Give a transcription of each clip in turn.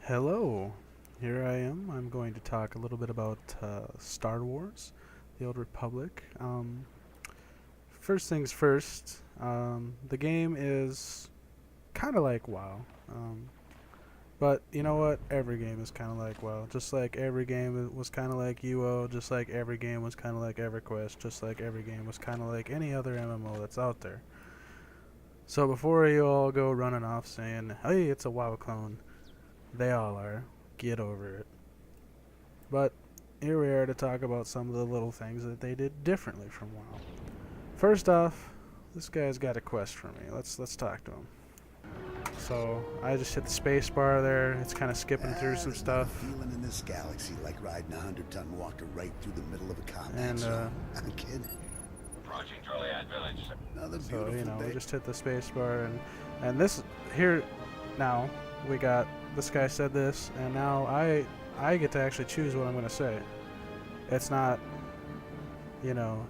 Hello, here I am. I'm going to talk a little bit about Star Wars, the Old Republic. First things first, the game is kind of like WoW. But you know what? Every game is kind of like WoW. Just like every game was kind of like UO, just like every game was kind of like EverQuest, just like every game was kind of like any other MMO that's out there. So before you all go running off saying, hey, it's a WoW clone, they all are. Get over it. But here we are to talk about some of the little things that they did differently from WoW. First off, this guy's got a quest for me. Let's talk to him. So I just hit the space bar there. It's kind of skipping through some There's not a stuff, feeling in this galaxy like riding a 100-ton walker right through the middle of a combat and zone. I'm kidding. Approaching Charlie at village. Another so beautiful we day. just hit the space bar and this here now we got this guy said this, and now I get to actually choose what I'm going to say. It's not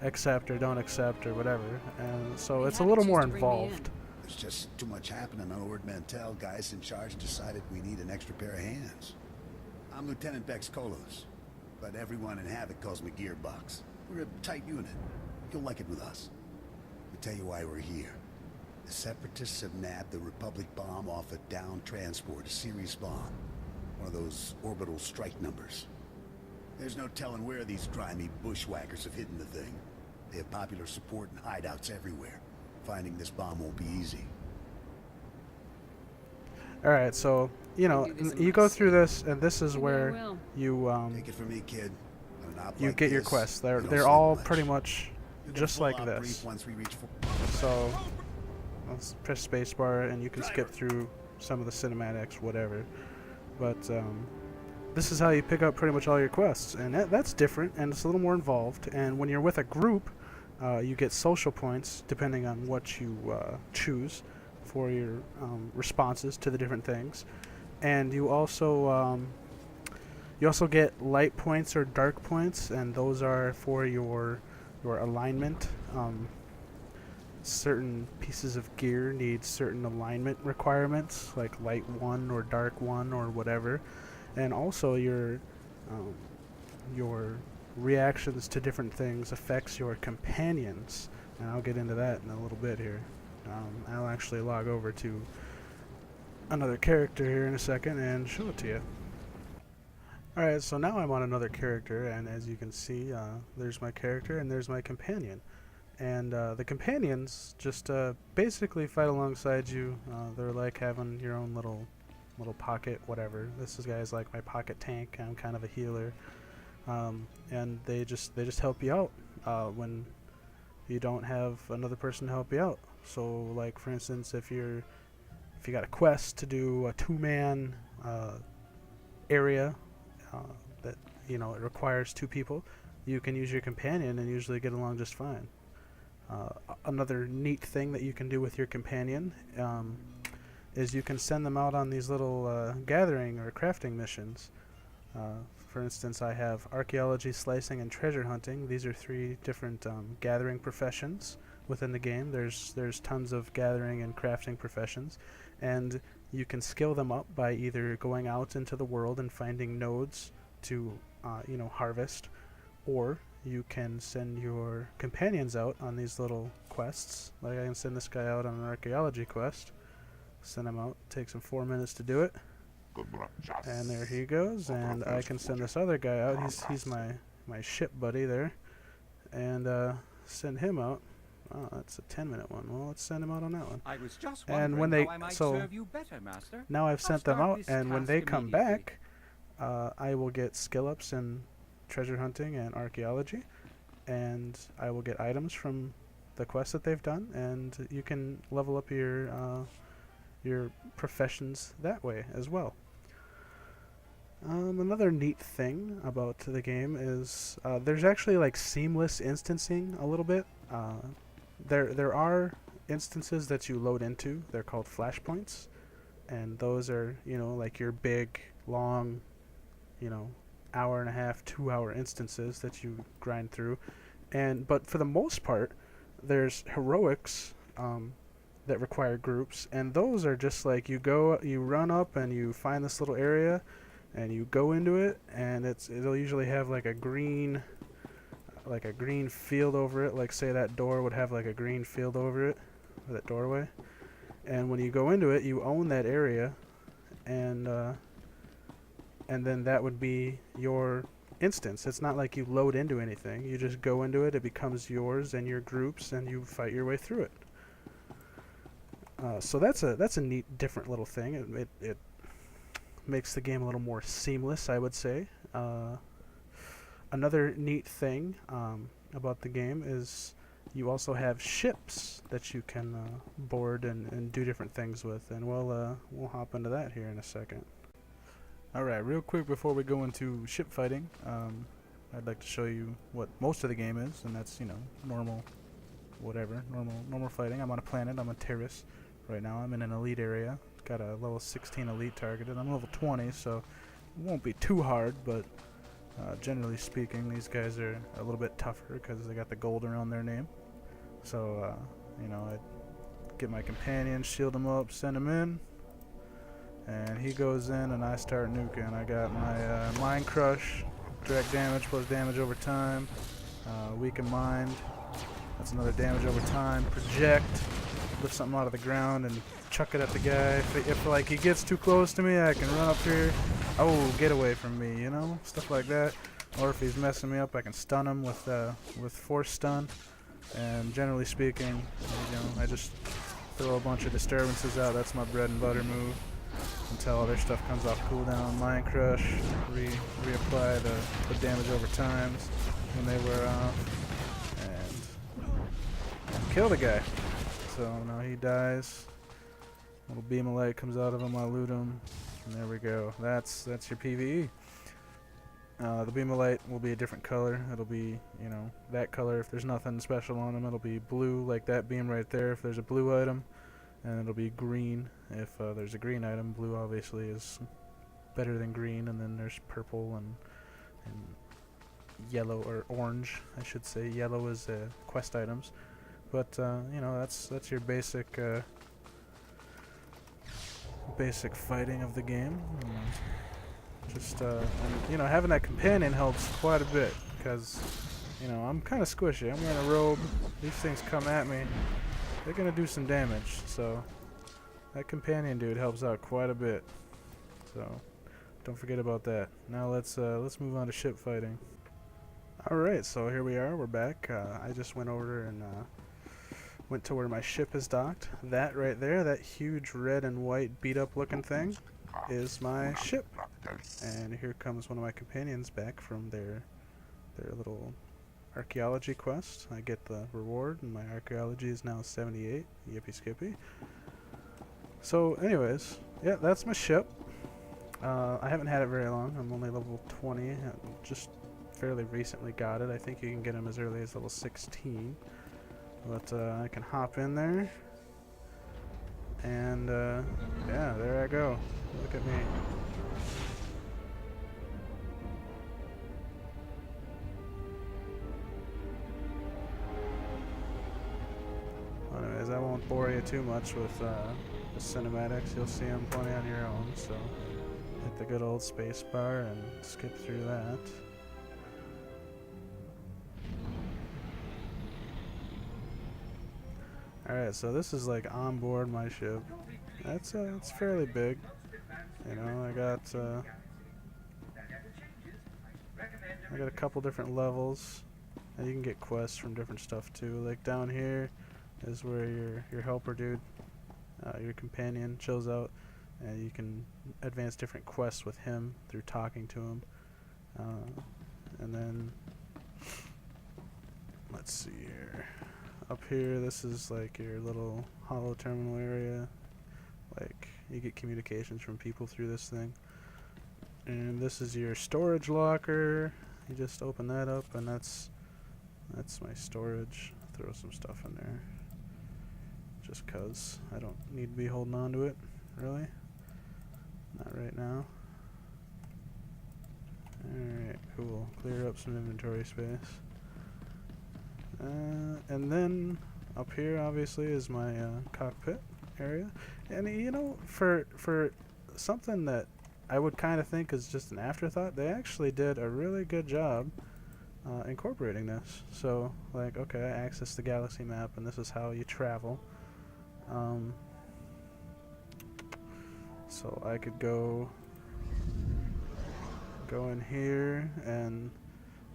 accept or don't accept or whatever, and so it's a little more involved. There's just too much happening on Ord Mantell. Guys in charge decided we need an extra pair of hands. I'm Lieutenant Bex Kolos, but everyone in Havoc calls me Gearbox. We're a tight unit. You'll like it with us. I'll tell you why we're here. The Separatists have nabbed the Republic bomb off a downed transport, a series bomb. One of those orbital strike numbers. There's no telling where these grimy bushwhackers have hidden the thing. They have popular support and hideouts everywhere. Finding this bomb won't be easy. Alright, so, you go through this, and this is where you Take it from me, kid. On an op you like get your this, quests. you don't They're sleep all much. pretty much You'll get a just full like op this. brief once we reach So, let's press spacebar, and you can skip through some of the cinematics, whatever. But this is how you pick up pretty much all your quests, and that's different, and it's a little more involved. And when you're with a group, you get social points depending on what you choose for your responses to the different things, and you also get light points or dark points, and those are for your alignment. Certain pieces of gear need certain alignment requirements, like light 1 or dark 1 or whatever, and also your reactions to different things affects your companions, and I'll get into that in a little bit here. I'll actually log over to another character here in a second and show it to you. Alright, so now I'm on another character, and as you can see, there's my character and there's my companion. And the companions just basically fight alongside you. They're like having your own little pocket, whatever. This guy's like my pocket tank. I'm kind of a healer, and they just help you out when you don't have another person to help you out. So, like for instance, if you got a quest to do a 2-man area that it requires 2 people, you can use your companion and usually get along just fine. Another neat thing that you can do with your companion is you can send them out on these little gathering or crafting missions. For instance, I have archaeology, slicing, and treasure hunting. These are 3 different gathering professions within the game. There's tons of gathering and crafting professions, and you can skill them up by either going out into the world and finding nodes to harvest, or you can send your companions out on these little quests. Like I can send this guy out on an archaeology quest. Send him out. Takes him 4 minutes to do it. And there he goes. And I can send this other guy out. He's my ship buddy there. And send him out. Oh, that's a 10-minute one. Well, let's send him out on that one. I was just And when wondering they how I might so serve you better, Master. now I've I'll sent them start out, this and when task they come immediately. back, I will get skill ups in treasure hunting and archaeology, and I will get items from the quests that they've done, and you can level up your professions that way as well. Another neat thing about the game is there's actually like seamless instancing a little bit. There are instances that you load into. They're called flashpoints, and those are like your big long hour and a half, 2-hour instances that you grind through. But for the most part, there's heroics that require groups, and those are just like you run up and you find this little area, and you go into it, and it'll usually have like a green field over it. Like say that door would have like a green field over it, that doorway. And when you go into it, you own that area, and then that would be your instance. It's not like you load into anything. You just go into it. It becomes yours and your groups, and you fight your way through it. So that's a neat, different little thing. It makes the game a little more seamless, I would say. Another neat thing about the game is you also have ships that you can board and do different things with, and we'll hop into that here in a second. Alright, real quick before we go into ship fighting, I'd like to show you what most of the game is, and that's, you know, normal fighting. I'm on a planet, I'm a terrorist right now. I'm in an elite area, got a level 16 elite targeted. I'm level 20, so it won't be too hard, but generally speaking, these guys are a little bit tougher because they got the gold around their name. So, you know, I get my companion, shield him up, send him in, and he goes in, and I start nuking. I got my Mind Crush, direct damage plus damage over time, Weaken Mind, that's another damage over time, Project, lift something out of the ground and chuck it at the guy. If like he gets too close to me, I can run up here. Oh, get away from me, you know, stuff like that. Or if he's messing me up, I can stun him with Force Stun. And generally speaking, you know, I just throw a bunch of disturbances out. That's my bread and butter move until other stuff comes off cooldown. Mind Crush, reapply the damage over times when they wear off, and kill the guy. So now he dies. Little beam of light comes out of him. I loot him, and there we go. That's your PvE. The beam of light will be a different color. It'll be, you know, that color if there's nothing special on them. It'll be blue like that beam right there if there's a blue item, and it'll be green if there's a green item. Blue obviously is better than green, and then there's purple and yellow, or orange I should say. Yellow is quest items. But you know, that's your basic fighting of the game. Just and, you know, having that companion helps quite a bit because, you know, I'm kind of squishy. I'm wearing a robe. These things come at me, they're gonna do some damage. So that companion dude helps out quite a bit. So don't forget about that. Now let's move on to ship fighting. All right, so here we are. We're back. I just went over and went to where my ship is docked. That right there, that huge red and white beat up looking thing, is my ship. And here comes one of my companions back from their little archaeology quest. I get the reward, and my archaeology is now 78. Yippee skippy. So anyways, yeah, that's my ship. I haven't had it very long. I'm only level 20. I just fairly recently got it. I think you can get him as early as level 16. But I can hop in there, and yeah, there I go. Look at me. Anyways, I won't bore you too much with the cinematics. You'll see them plenty on your own, so hit the good old space bar and skip through that. Alright, so this is like on board my ship. It's fairly big. You know, I got a couple different levels, and you can get quests from different stuff too. Like down here is where your helper dude, your companion, chills out, and you can advance different quests with him through talking to him. And then let's see here. Up here, this is like your little holo terminal area. Like, you get communications from people through this thing. And this is your storage locker. You just open that up, and that's my storage. Throw some stuff in there, just 'cause I don't need to be holding on to it, really. Not right now. Alright, cool. Clear up some inventory space. And then up here obviously is my cockpit area, and you know, for something that I would kind of think is just an afterthought, they actually did a really good job incorporating this. So, like, okay, I access the galaxy map, and this is how you travel. So I could go in here, and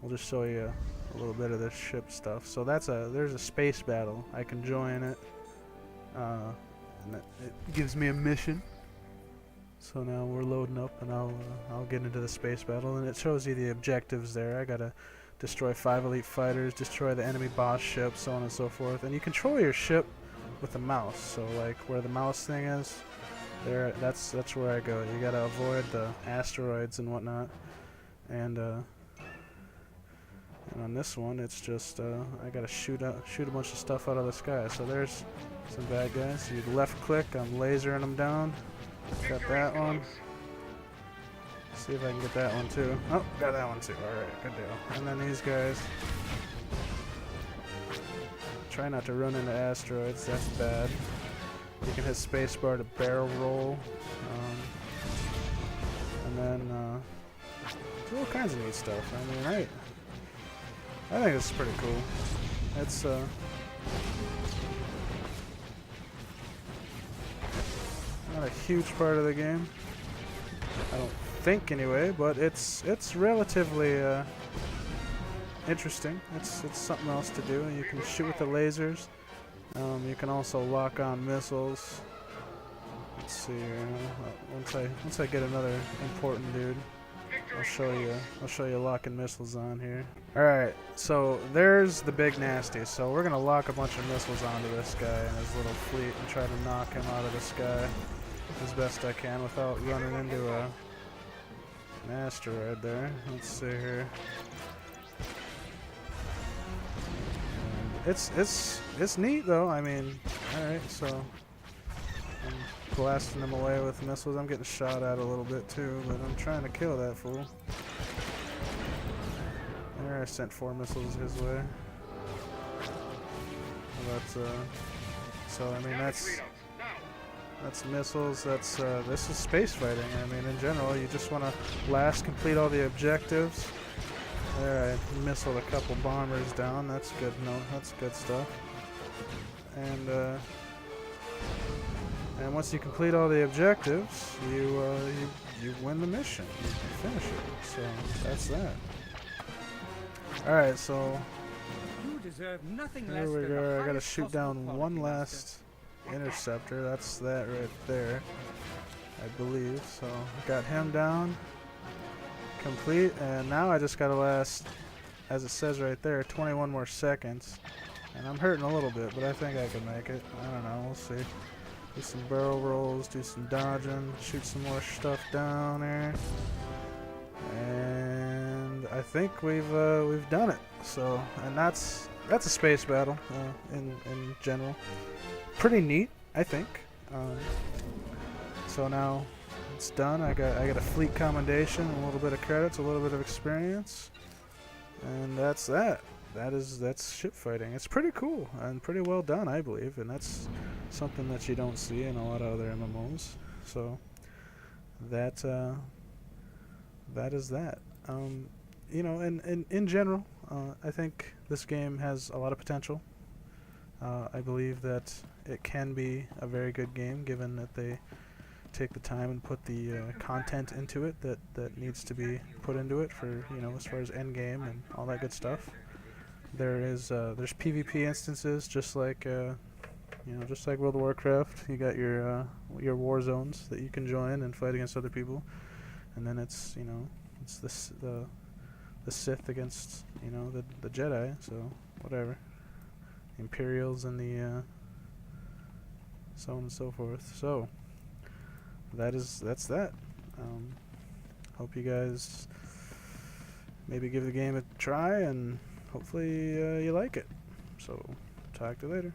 we'll just show you a little bit of this ship stuff. So there's a space battle. I can join it, and it gives me a mission. So now we're loading up, and I'll get into the space battle, and it shows you the objectives there. I gotta destroy 5 elite fighters, destroy the enemy boss ship, so on and so forth. And you control your ship with the mouse. So like where the mouse thing is, there, that's where I go. You gotta avoid the asteroids and whatnot. And on this one, it's just I gotta shoot a bunch of stuff out of the sky. So there's some bad guys. You left click, I'm lasering them down. Got that one. See if I can get that one too. Oh, got that one too. Alright, good deal. And then these guys. Try not to run into asteroids, that's bad. You can hit spacebar to barrel roll. And then do all kinds of neat stuff. I mean, I think it's pretty cool. It's not a huge part of the game, I don't think anyway, but it's relatively interesting. It's something else to do. You can shoot with the lasers. You can also lock on missiles. Let's see here. Once I get another important dude, I'll show you locking missiles on here. Alright, so there's the big nasty. So we're gonna lock a bunch of missiles onto this guy and his little fleet and try to knock him out of the sky as best I can without running into an asteroid there. Let's see here. It's neat though. I mean, alright, so I'm blasting them away with missiles. I'm getting shot at a little bit too, but I'm trying to kill that fool. There, I sent 4 missiles his way. But so I mean that's missiles. That's this is space fighting. I mean, in general, you just want to complete all the objectives. There, I missiled a couple bombers down. That's good. No, that's good stuff. And once you complete all the objectives, you win the mission. You finish it. So that's that. All right, so here we go. I gotta shoot down one last interceptor. That's that right there, I believe. So got him down. Complete, and now I just gotta last, as it says right there, 21 more seconds. And I'm hurting a little bit, but I think I can make it. I don't know, we'll see. Do some barrel rolls, do some dodging, shoot some more stuff down there. And I think we've done it. So, and that's a space battle in general. Pretty neat, I think. So now it's done. I got a fleet commendation, a little bit of credits, a little bit of experience, and that's that. That's ship fighting. It's pretty cool and pretty well done, I believe, and that's something that you don't see in a lot of other MMOs. So that is that. You know, and in general, I think this game has a lot of potential. I believe that it can be a very good game, given that they take the time and put the content into it that needs to be put into it for, you know, as far as end game and all that good stuff. There's PvP instances, just like just like World of Warcraft. You got your war zones that you can join and fight against other people, and then it's the Sith against the Jedi. So whatever, Imperials and the so on and so forth. So that's that. Hope you guys maybe give the game a try, and hopefully you like it. So talk to you later.